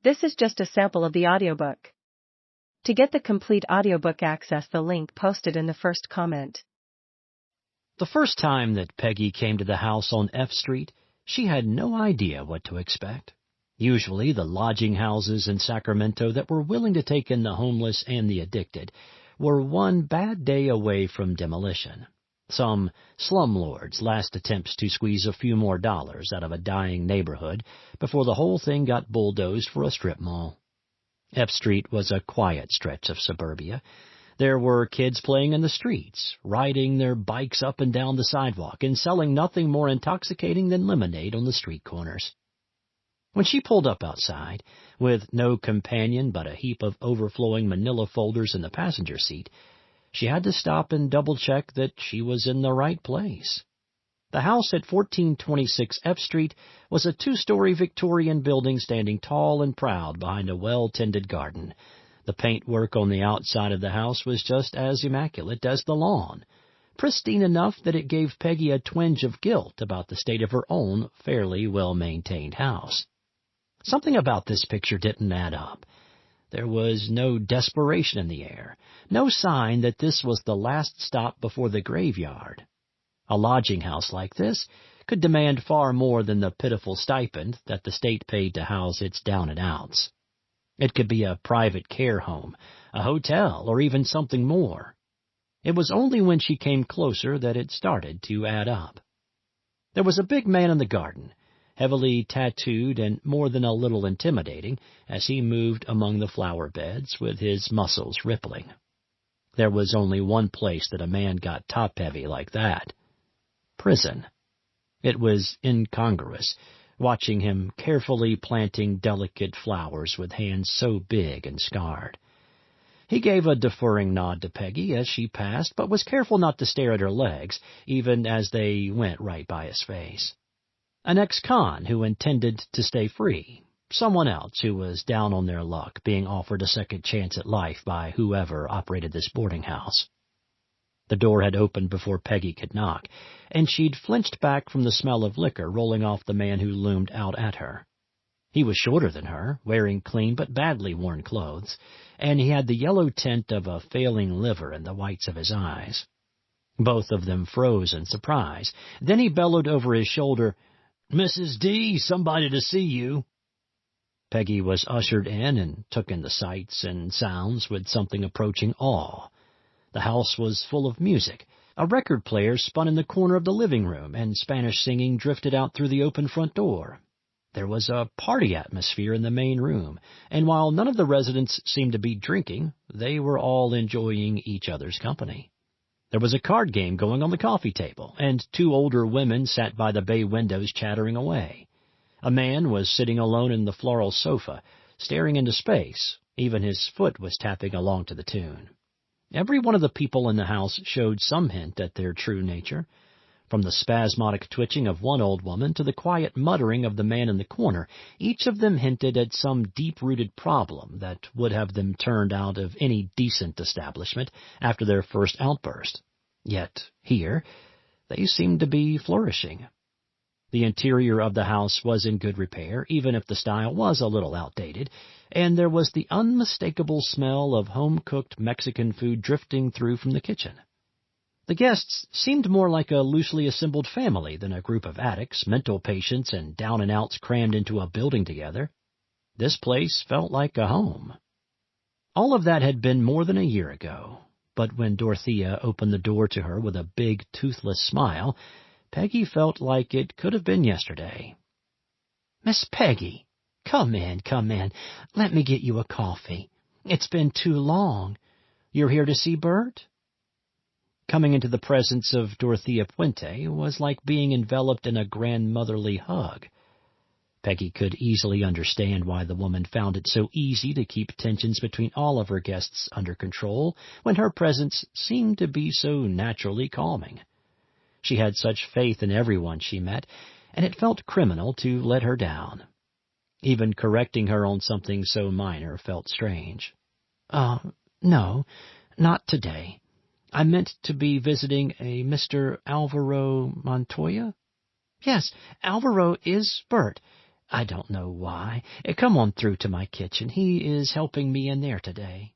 This is just a sample of the audiobook. To get the complete audiobook, access the link posted in the first comment. The first time that Peggy came to the house on F Street, she had no idea what to expect. Usually the lodging houses in Sacramento that were willing to take in the homeless and the addicted were one bad day away from demolition. Some slumlords' last attempts to squeeze a few more dollars out of a dying neighborhood before the whole thing got bulldozed for a strip mall. F Street was a quiet stretch of suburbia. There were kids playing in the streets, riding their bikes up and down the sidewalk, and selling nothing more intoxicating than lemonade on the street corners. When she pulled up outside, with no companion but a heap of overflowing manila folders in the passenger seat, she had to stop and double-check that she was in the right place. The house at 1426 F Street was a two-story Victorian building standing tall and proud behind a well-tended garden. The paintwork on the outside of the house was just as immaculate as the lawn, pristine enough that it gave Peggy a twinge of guilt about the state of her own fairly well-maintained house. Something about this picture didn't add up. There was no desperation in the air, no sign that this was the last stop before the graveyard. A lodging house like this could demand far more than the pitiful stipend that the state paid to house its down-and-outs. It could be a private care home, a hotel, or even something more. It was only when she came closer that it started to add up. There was a big man in the garden, heavily tattooed and more than a little intimidating as he moved among the flower beds with his muscles rippling. There was only one place that a man got top-heavy like that: prison. It was incongruous, watching him carefully planting delicate flowers with hands so big and scarred. He gave a deferring nod to Peggy as she passed, but was careful not to stare at her legs, even as they went right by his face. An ex-con who intended to stay free, someone else who was down on their luck, being offered a second chance at life by whoever operated this boarding house. The door had opened before Peggy could knock, and she'd flinched back from the smell of liquor rolling off the man who loomed out at her. He was shorter than her, wearing clean but badly worn clothes, and he had the yellow tint of a failing liver in the whites of his eyes. Both of them froze in surprise. Then he bellowed over his shoulder, "Mrs. D, somebody to see you." Peggy was ushered in and took in the sights and sounds with something approaching awe. The house was full of music. A record player spun in the corner of the living room, and Spanish singing drifted out through the open front door. There was a party atmosphere in the main room, and while none of the residents seemed to be drinking, they were all enjoying each other's company. There was a card game going on the coffee table, and two older women sat by the bay windows chattering away. A man was sitting alone in the floral sofa, staring into space. Even his foot was tapping along to the tune. Every one of the people in the house showed some hint at their true nature. From the spasmodic twitching of one old woman to the quiet muttering of the man in the corner, each of them hinted at some deep-rooted problem that would have them turned out of any decent establishment after their first outburst. Yet here, they seemed to be flourishing. The interior of the house was in good repair, even if the style was a little outdated, and there was the unmistakable smell of home-cooked Mexican food drifting through from the kitchen. The guests seemed more like a loosely assembled family than a group of addicts, mental patients, and down-and-outs crammed into a building together. This place felt like a home. All of that had been more than a year ago, but when Dorothea opened the door to her with a big, toothless smile, Peggy felt like it could have been yesterday. "Miss Peggy, come in. Let me get you a coffee. It's been too long. You're here to see Bert?" Coming into the presence of Dorothea Puente was like being enveloped in a grandmotherly hug. Peggy could easily understand why the woman found it so easy to keep tensions between all of her guests under control when her presence seemed to be so naturally calming. She had such faith in everyone she met, and it felt criminal to let her down. Even correcting her on something so minor felt strange. No, not today. I meant to be visiting a Mr. Alvaro Montoya." "Yes, Alvaro is Bert. I don't know why. Come on through to my kitchen. He is helping me in there today.